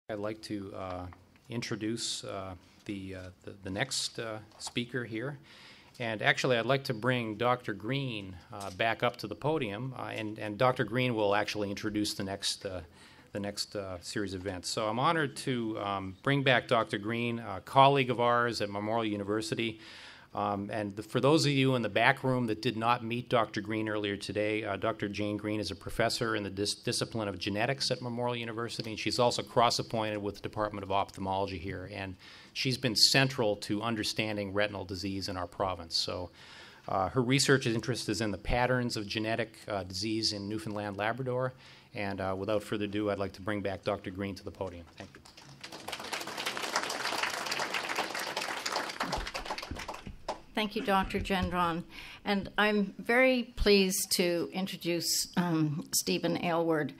I'd like to introduce the next speaker here. And actually, I'd like to bring Dr. Green back up to the podium, and Dr. Green will actually introduce the next series of events. So I'm honored to bring back Dr. Green, a colleague of ours at Memorial University. For those of you in the back room that did not meet Dr. Green earlier today, Dr. Jane Green is a professor in the discipline of genetics at Memorial University, and she's also cross-appointed with the Department of Ophthalmology here. And she's been central to understanding retinal disease in our province. So her research interest is in the patterns of genetic disease in Newfoundland, Labrador. And without further ado, I'd like to bring back Dr. Green to the podium. Thank you. Thank you, Dr. Gendron. And I'm very pleased to introduce Stephen Aylward.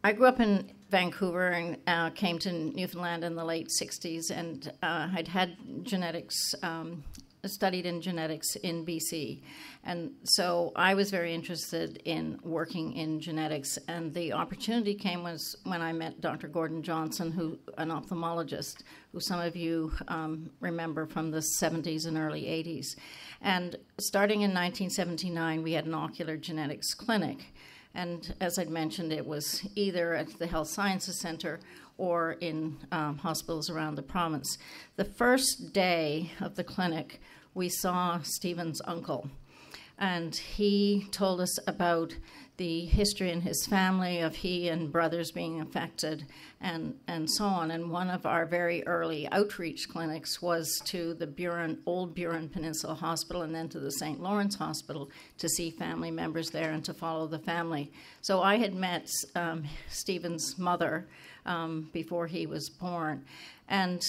I grew up in Vancouver and came to Newfoundland in the late 60s, and I'd had genetics, studied in genetics in BC. And so I was very interested in working in genetics, and the opportunity came was when I met Dr. Gordon Johnson, an ophthalmologist, who some of you remember from the 70s and early 80s. And starting in 1979, we had an ocular genetics clinic. And as I'd mentioned, it was either at the Health Sciences Center or in hospitals around the province. The first day of the clinic, we saw Stephen's uncle. And he told us about the history in his family of he and brothers being affected and so on. And one of our very early outreach clinics was to the old Burin Peninsula Hospital and then to the St. Lawrence Hospital to see family members there and to follow the family. So I had met Stephen's mother before he was born. And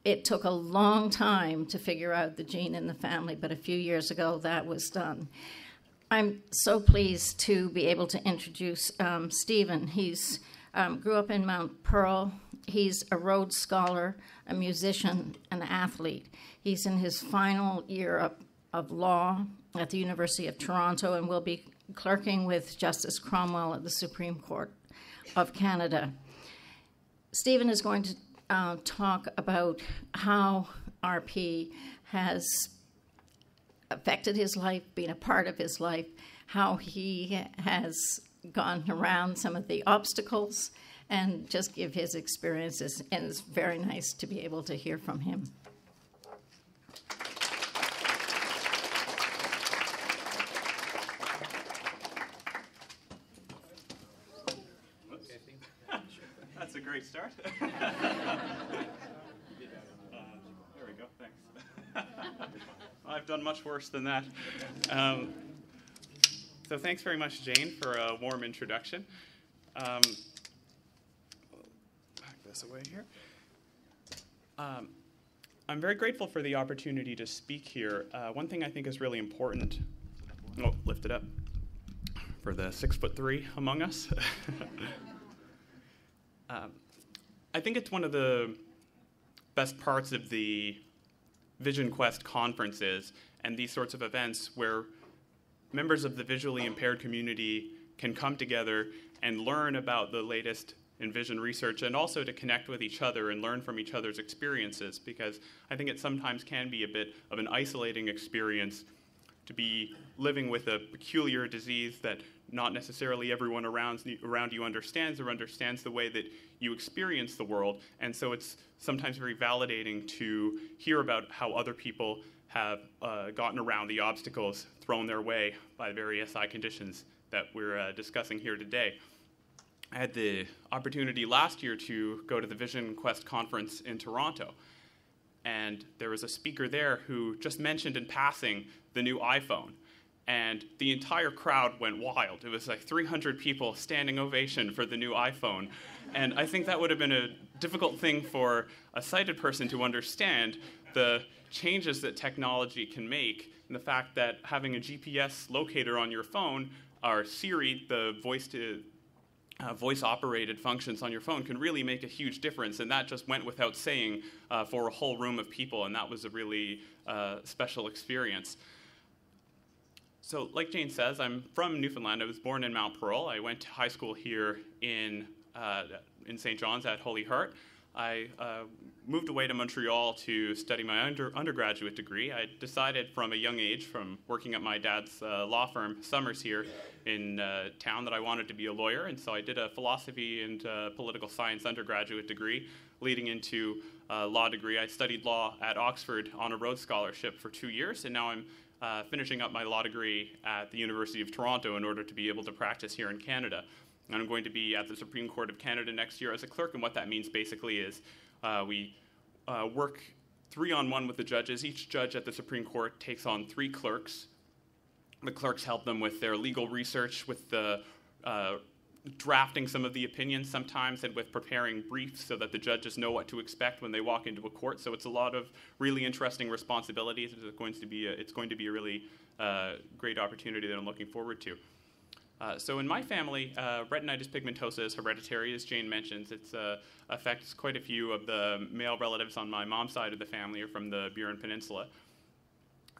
it took a long time to figure out the gene in the family, but a few years ago that was done. I'm so pleased to be able to introduce Stephen. He's grew up in Mount Pearl. He's a Rhodes Scholar, a musician, an athlete. He's in his final year of law at the University of Toronto and will be clerking with Justice Cromwell at the Supreme Court of Canada. Stephen is going to talk about how RP has affected his life, been a part of his life, how he has gone around some of the obstacles, and just give his experiences. And it's very nice to be able to hear from him. That's a great start. There we go, thanks. I've done much worse than that. So thanks very much, Jane, for a warm introduction. Pack this away here. I'm very grateful for the opportunity to speak here. One thing I think is really important, lift it up, for the 6'3" among us. I think it's one of the best parts of the Vision Quest conferences and these sorts of events where members of the visually impaired community can come together and learn about the latest in vision research and also to connect with each other and learn from each other's experiences, because I think it sometimes can be a bit of an isolating experience to be living with a peculiar disease that not necessarily everyone around you understands the way that you experience the world. And so it's sometimes very validating to hear about how other people have gotten around the obstacles thrown their way by various eye conditions that we're discussing here today. I had the opportunity last year to go to the Vision Quest conference in Toronto. And there was a speaker there who just mentioned in passing the new iPhone. And the entire crowd went wild. It was like 300 people standing ovation for the new iPhone. And I think that would have been a difficult thing for a sighted person to understand, the changes that technology can make, and the fact that having a GPS locator on your phone, or Siri, the voice-operated functions on your phone, can really make a huge difference. And that just went without saying for a whole room of people, and that was a really special experience. So like Jane says, I'm from Newfoundland. I was born in Mount Pearl. I went to high school here in in St. John's at Holy Heart. I moved away to Montreal to study my undergraduate degree. I decided from a young age, from working at my dad's law firm, Summers, here in town, that I wanted to be a lawyer, and so I did a philosophy and political science undergraduate degree, leading into a law degree. I studied law at Oxford on a Rhodes Scholarship for 2 years, and now I'm finishing up my law degree at the University of Toronto in order to be able to practice here in Canada. And I'm going to be at the Supreme Court of Canada next year as a clerk, and what that means basically is we work 3-on-1 with the judges. Each judge at the Supreme Court takes on 3 clerks. The clerks help them with their legal research, with the drafting some of the opinions sometimes, and with preparing briefs so that the judges know what to expect when they walk into a court. So it's a lot of really interesting responsibilities. It's going to be a really great opportunity that I'm looking forward to. So in my family, retinitis pigmentosa is hereditary, as Jane mentions. It affects quite a few of the male relatives on my mom's side of the family are from the Burin Peninsula.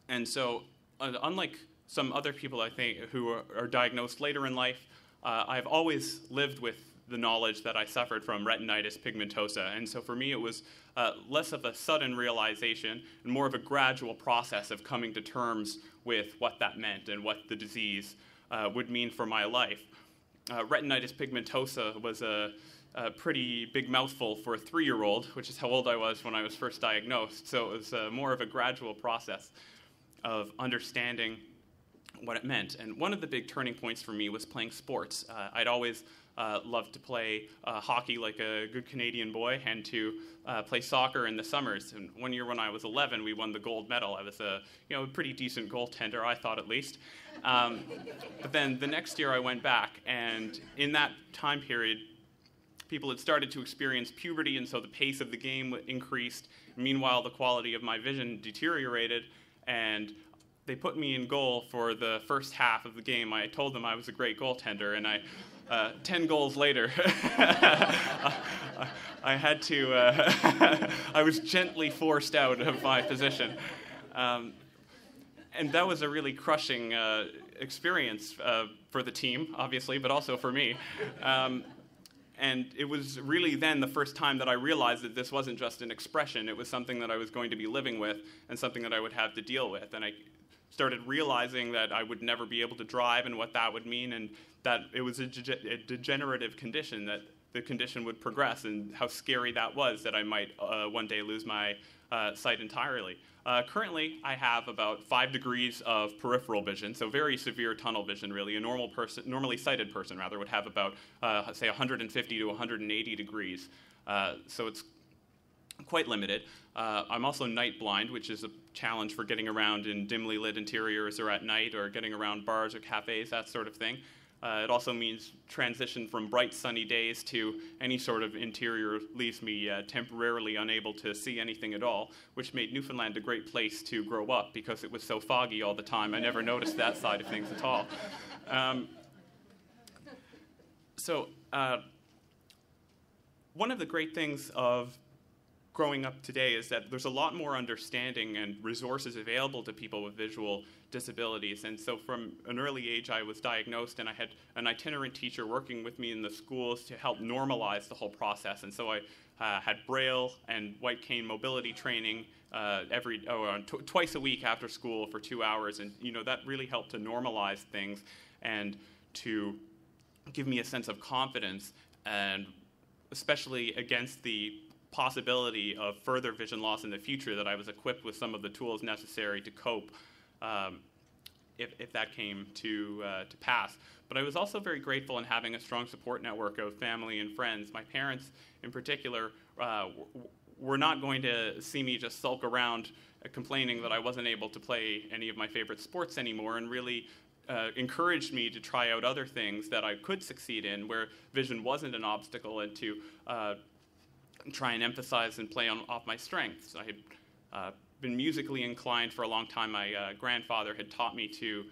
And so unlike some other people, I think, who are diagnosed later in life, I've always lived with the knowledge that I suffered from retinitis pigmentosa. And so for me, it was less of a sudden realization and more of a gradual process of coming to terms with what that meant and what the disease would mean for my life. Retinitis pigmentosa was a pretty big mouthful for a 3-year-old, which is how old I was when I was first diagnosed. So it was more of a gradual process of understanding what it meant. And one of the big turning points for me was playing sports. I'd always loved to play hockey like a good Canadian boy, and to play soccer in the summers. And one year when I was 11, we won the gold medal. I was a pretty decent goaltender, I thought at least. But then the next year I went back, and in that time period, people had started to experience puberty, and so the pace of the game increased. Meanwhile, the quality of my vision deteriorated, and they put me in goal for the first half of the game. I told them I was a great goaltender, and 10 goals later, I had to, I was gently forced out of my position. And that was a really crushing experience for the team, obviously, but also for me. And it was really then the first time that I realized that this wasn't just an expression. It was something that I was going to be living with and something that I would have to deal with. And I started realizing that I would never be able to drive and what that would mean, and that it was a degenerative condition, that the condition would progress, and how scary that was, that I might one day lose my sight entirely. Currently, I have about 5 degrees of peripheral vision, so very severe tunnel vision, really. A normally sighted person, rather, would have about, say, 150 to 180 degrees. So it's quite limited. I'm also night blind, which is a challenge for getting around in dimly lit interiors or at night, or getting around bars or cafes, that sort of thing. It also means transition from bright sunny days to any sort of interior leaves me temporarily unable to see anything at all, which made Newfoundland a great place to grow up because it was so foggy all the time. I never noticed that side of things at all. One of the great things of growing up today is that there's a lot more understanding and resources available to people with visual disabilities. And so from an early age, I was diagnosed, and I had an itinerant teacher working with me in the schools to help normalize the whole process. And so I had Braille and white cane mobility training twice a week after school for 2 hours. And that really helped to normalize things and to give me a sense of confidence, and especially against the possibility of further vision loss in the future, that I was equipped with some of the tools necessary to cope if that came to pass. But I was also very grateful in having a strong support network of family and friends. My parents, in particular, were not going to see me just sulk around complaining that I wasn't able to play any of my favorite sports anymore, and really encouraged me to try out other things that I could succeed in, where vision wasn't an obstacle, and to try and emphasize and play off my strengths. I had been musically inclined for a long time. My grandfather had taught me to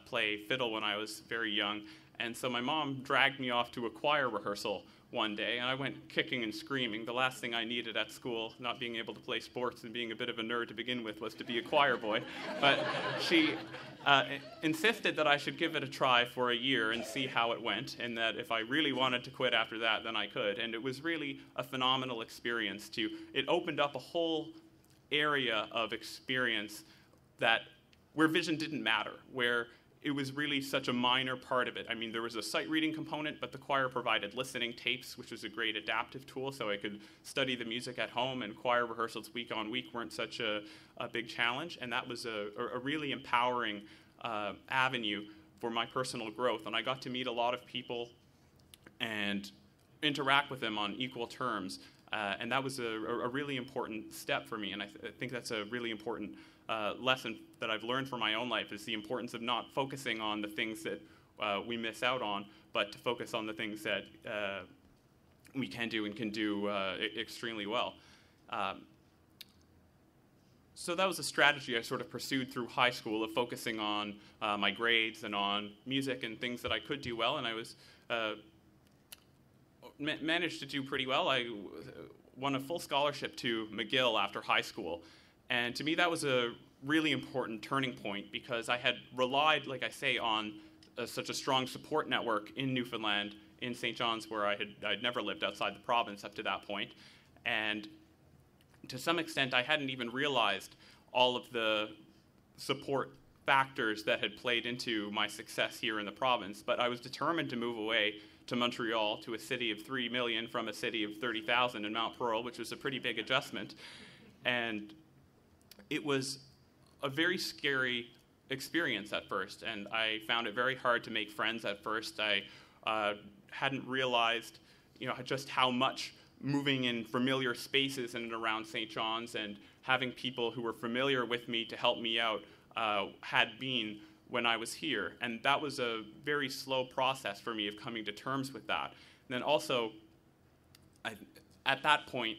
play fiddle when I was very young, and so my mom dragged me off to a choir rehearsal one day, and I went kicking and screaming. The last thing I needed at school, not being able to play sports and being a bit of a nerd to begin with, was to be a choir boy. But she insisted that I should give it a try for a year and see how it went, and that if I really wanted to quit after that, then I could. And it was really a phenomenal experience. It opened up a whole area of experience where vision didn't matter, where it was really such a minor part of it. I mean, there was a sight reading component, but the choir provided listening tapes, which was a great adaptive tool, so I could study the music at home, and choir rehearsals week on week weren't such a big challenge. And that was a really empowering avenue for my personal growth. And I got to meet a lot of people and interact with them on equal terms. And that was a really important step for me. And I think that's a really important lesson that I've learned from my own life, is the importance of not focusing on the things that we miss out on, but to focus on the things that we can do and can do extremely well. So that was a strategy I sort of pursued through high school, of focusing on my grades and on music and things that I could do well, and I was managed to do pretty well. I won a full scholarship to McGill after high school, and to me that was a really important turning point, because I had relied, like I say, on such a strong support network in Newfoundland, in St. John's, where I'd never lived outside the province up to that point. And to some extent, I hadn't even realized all of the support factors that had played into my success here in the province. But I was determined to move away to Montreal, to a city of 3 million from a city of 30,000 in Mount Pearl, which was a pretty big adjustment. And it was a very scary experience at first, and I found it very hard to make friends at first. I hadn't realized, just how much moving in familiar spaces in and around St. John's and having people who were familiar with me to help me out had been when I was here. And that was a very slow process for me of coming to terms with that. And then also, at that point,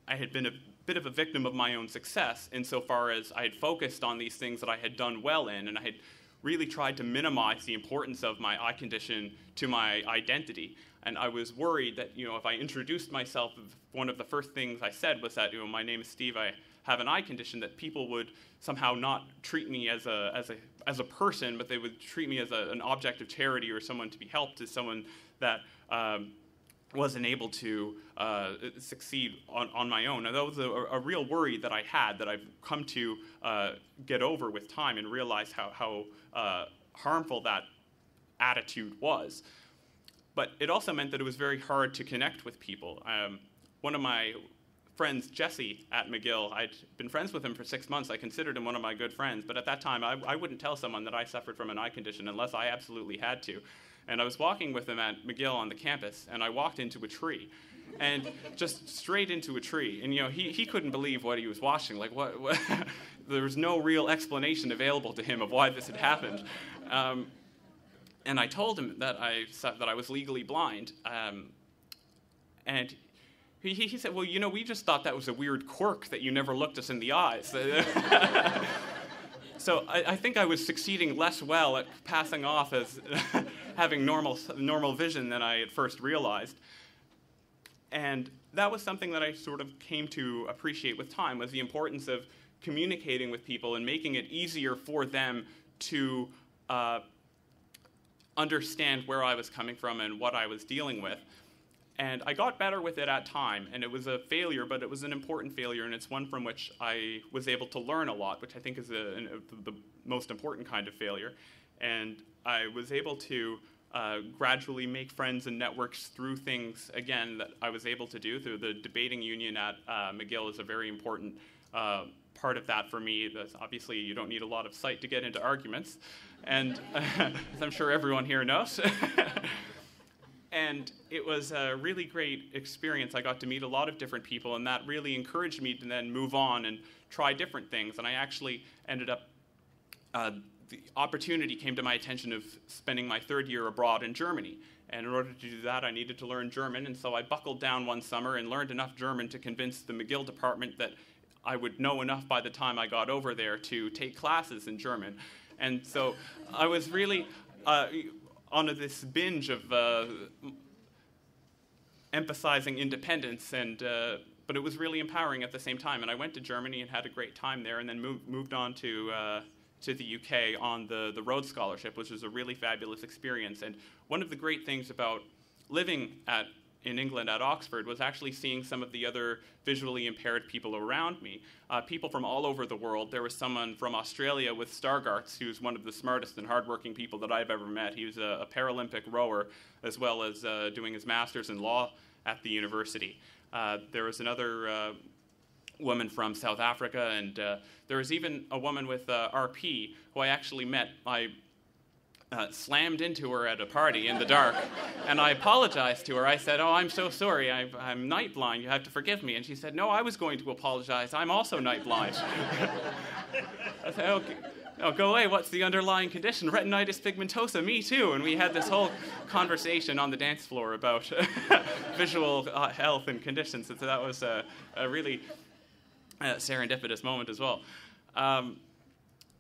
I had been a bit of a victim of my own success, insofar as I had focused on these things that I had done well in, and I had really tried to minimize the importance of my eye condition to my identity. And I was worried that, if I introduced myself, one of the first things I said was that, my name is Steve, I have an eye condition, that people would somehow not treat me as a person, but they would treat me as an object of charity, or someone to be helped, as someone that wasn't able to succeed on my own. And that was a real worry that I had, that I've come to get over with time, and realize how harmful that attitude was. But it also meant that it was very hard to connect with people. One of my friends, Jesse, at McGill, I'd been friends with him for 6 months. I considered him one of my good friends, but at that time I wouldn't tell someone that I suffered from an eye condition unless I absolutely had to. And I was walking with him at McGill on the campus, and I walked into a tree, and just straight into a tree. And he couldn't believe what he was watching. Like, what? There was no real explanation available to him of why this had happened. And I told him that I was legally blind, and he said, "Well, we just thought that was a weird quirk that you never looked us in the eyes." So I think I was succeeding less well at passing off as having normal vision than I at first realized. And that was something that I sort of came to appreciate with time, was the importance of communicating with people and making it easier for them to understand where I was coming from and what I was dealing with. And I got better with it at time, and it was a failure, but it was an important failure, and it's one from which I was able to learn a lot, which I think is the most important kind of failure. And I was able to gradually make friends and networks through things, again, that I was able to do through the debating union at McGill is a very important part of that for me. That's obviously, you don't need a lot of sight to get into arguments, and as I'm sure everyone here knows. And it was a really great experience. I got to meet a lot of different people, and that really encouraged me to then move on and try different things. And I actually ended up, the opportunity came to my attention of spending my third year abroad in Germany. And in order to do that, I needed to learn German. And so I buckled down one summer and learned enough German to convince the McGill department that I would know enough by the time I got over there to take classes in German. And so I was really onto this binge of emphasizing independence, but it was really empowering at the same time. And I went to Germany and had a great time there, and then moved on to to the UK on the Rhodes Scholarship, which was a really fabulous experience. And one of the great things about living in England at Oxford was actually seeing some of the other visually impaired people around me, people from all over the world. There was someone from Australia with Stargarts who's one of the smartest and hardworking people that I've ever met. He was a Paralympic rower, as well as doing his master's in law at the university. There was another woman from South Africa, and there was even a woman with RP who I actually met. I slammed into her at a party in the dark, and I apologized to her. I said, "Oh, I'm so sorry, I'm night blind, you have to forgive me." And she said, "No, I was going to apologize, I'm also night blind." I said, "Okay, oh, go away, what's the underlying condition?" "Retinitis pigmentosa, me too." And we had this whole conversation on the dance floor about visual health and conditions, so that was a really serendipitous moment as well.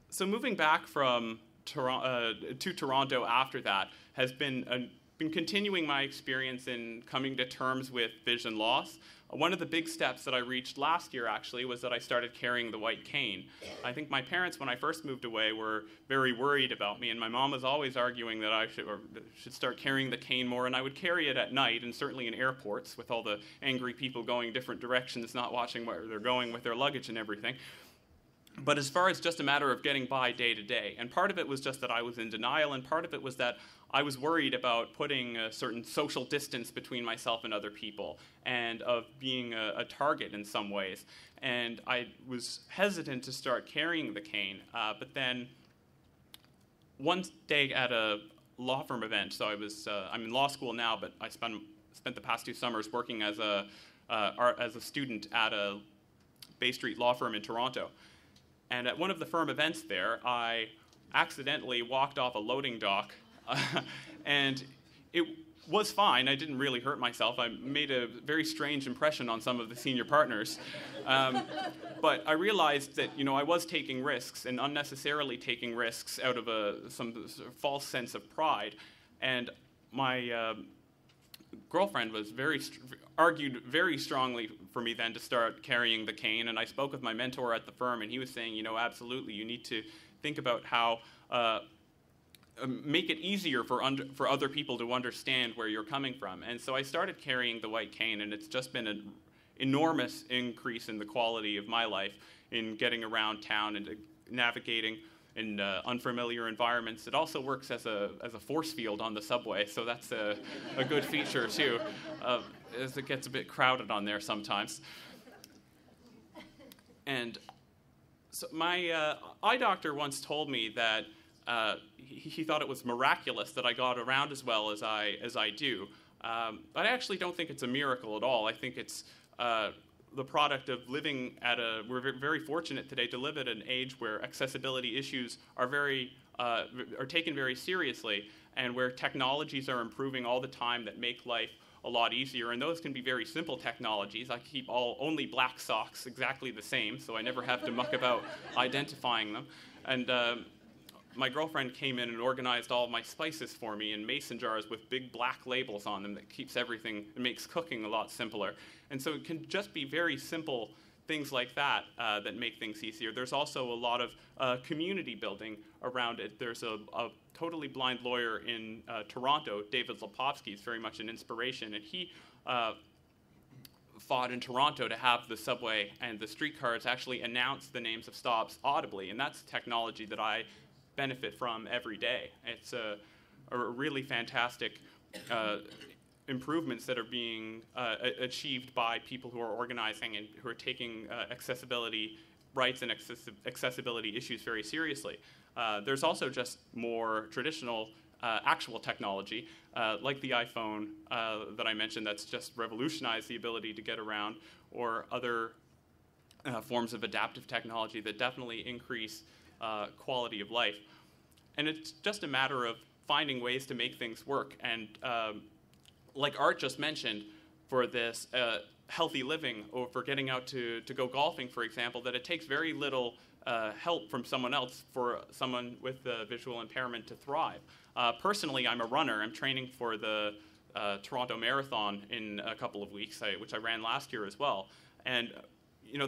So moving back from to Toronto after that has been continuing my experience in coming to terms with vision loss. One of the big steps that I reached last year, actually, was that I started carrying the white cane. I think my parents, when I first moved away, were very worried about me, and my mom was always arguing that I should start carrying the cane more, and I would carry it at night, and certainly in airports, with all the angry people going different directions, not watching where they're going with their luggage and everything. But as far as just a matter of getting by day to day, and part of it was just that I was in denial, and part of it was that I was worried about putting a certain social distance between myself and other people, and of being a target in some ways. And I was hesitant to start carrying the cane, but then one day at a law firm event, so I'm in law school now, but I spent the past 2 summers working as a student at a Bay Street law firm in Toronto. And at one of the firm events there, I accidentally walked off a loading dock, and it was fine. I didn't really hurt myself. I made a very strange impression on some of the senior partners. But I realized that, I was taking risks, and unnecessarily taking risks out of some false sense of pride. And my girlfriend was argued very strongly for me then to start carrying the cane, and I spoke with my mentor at the firm, and he was saying, absolutely, you need to think about how make it easier for other people to understand where you're coming from. And so I started carrying the white cane, and it's just been an enormous increase in the quality of my life in getting around town and navigating in unfamiliar environments. It also works as a force field on the subway, so that's a good feature too, as it gets a bit crowded on there sometimes. And so my eye doctor once told me that he thought it was miraculous that I got around as well as I do. But I actually don't think it's a miracle at all. I think it's the product of living we're very fortunate today to live at an age where accessibility issues are taken very seriously, and where technologies are improving all the time that make life a lot easier. And those can be very simple technologies. I keep only black socks exactly the same, so I never have to muck about identifying them. And my girlfriend came in and organized all of my spices for me in mason jars with big black labels on them that keeps everything, it makes cooking a lot simpler. And so it can just be very simple things like that that make things easier. There's also a lot of community building around it. There's a totally blind lawyer in Toronto, David Lepofsky, is very much an inspiration, and he fought in Toronto to have the subway and the streetcars actually announce the names of stops audibly, and that's technology that I benefit from every day. It's a really fantastic improvements that are being achieved by people who are organizing and who are taking accessibility rights and accessibility issues very seriously. There's also just more traditional actual technology, like the iPhone that I mentioned, that's just revolutionized the ability to get around, or other forms of adaptive technology that definitely increase quality of life. And it's just a matter of finding ways to make things work. And like Art just mentioned, for this healthy living, or for getting out to go golfing, for example, that it takes very little help from someone else for someone with visual impairment to thrive. Personally, I'm a runner. I'm training for the Toronto Marathon in a couple of weeks, which I ran last year as well. And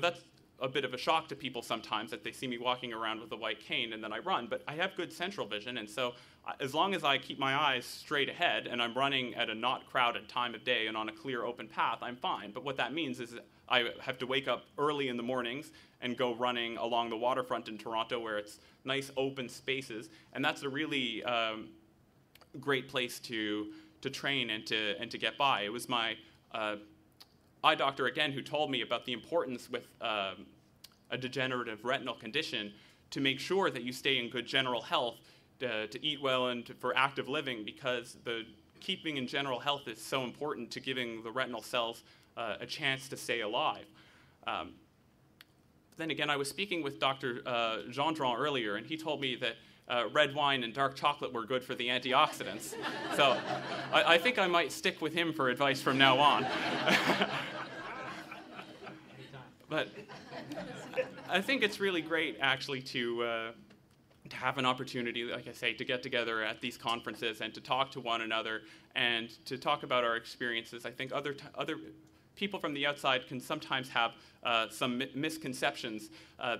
that's a bit of a shock to people sometimes that they see me walking around with a white cane and then I run, but I have good central vision, and so as long as I keep my eyes straight ahead and I'm running at a not crowded time of day and on a clear open path, I'm fine. But what that means is that I have to wake up early in the mornings and go running along the waterfront in Toronto where it's nice open spaces, and that's a really great place to train and to get by. It was my eye doctor, again, who told me about the importance with a degenerative retinal condition to make sure that you stay in good general health, to eat well and for active living, because the keeping in general health is so important to giving the retinal cells a chance to stay alive. Then again, I was speaking with Dr. Gendron earlier, and he told me that red wine and dark chocolate were good for the antioxidants. So I think I might stick with him for advice from now on. But I think it's really great, actually, to have an opportunity, like I say, to get together at these conferences and to talk to one another and to talk about our experiences. I think other people from the outside can sometimes have some misconceptions.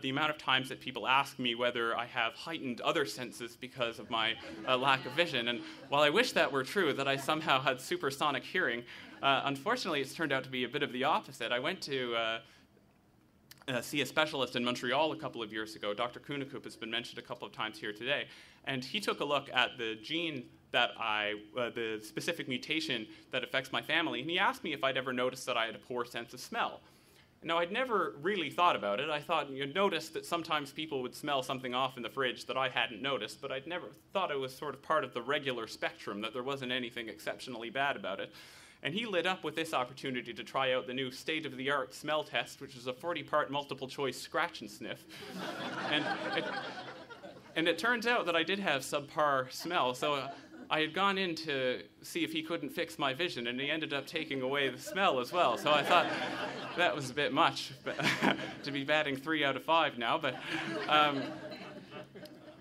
The amount of times that people ask me whether I have heightened other senses because of my lack of vision, and while I wish that were true, that I somehow had supersonic hearing, unfortunately it's turned out to be a bit of the opposite. I went to see a specialist in Montreal a couple of years ago. Dr. Kunakup has been mentioned a couple of times here today, and he took a look at the gene that the specific mutation that affects my family, and he asked me if I'd ever noticed that I had a poor sense of smell. Now, I'd never really thought about it. I thought you'd notice that sometimes people would smell something off in the fridge that I hadn't noticed, but I'd never thought it was sort of part of the regular spectrum, that there wasn't anything exceptionally bad about it. And he lit up with this opportunity to try out the new state-of-the-art smell test, which is a 40-part multiple-choice scratch and sniff. And it turns out that I did have subpar smell, so I had gone in to see if he couldn't fix my vision, and he ended up taking away the smell as well. So I thought that was a bit much to be batting 3 out of 5 now. But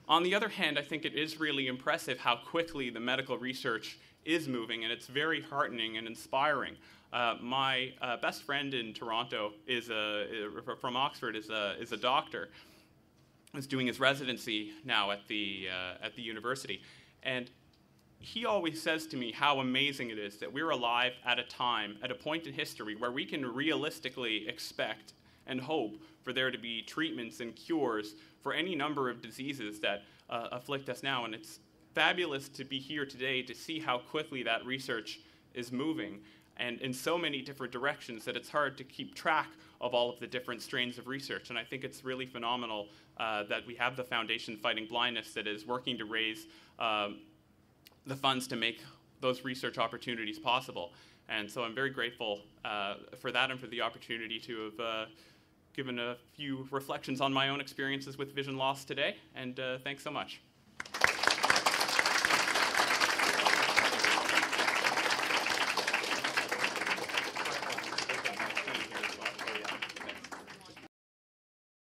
on the other hand, I think it is really impressive how quickly the medical research is moving, and it's very heartening and inspiring. My best friend in Toronto from Oxford is a doctor. He's doing his residency now at the university, and he always says to me how amazing it is that we're alive at a point in history where we can realistically expect and hope for there to be treatments and cures for any number of diseases that afflict us now. And it's fabulous to be here today to see how quickly that research is moving and in so many different directions that it's hard to keep track of all of the different strains of research. And I think it's really phenomenal that we have the Foundation Fighting Blindness that is working to raise the funds to make those research opportunities possible. And so I'm very grateful for that and for the opportunity to have given a few reflections on my own experiences with vision loss today. And thanks so much.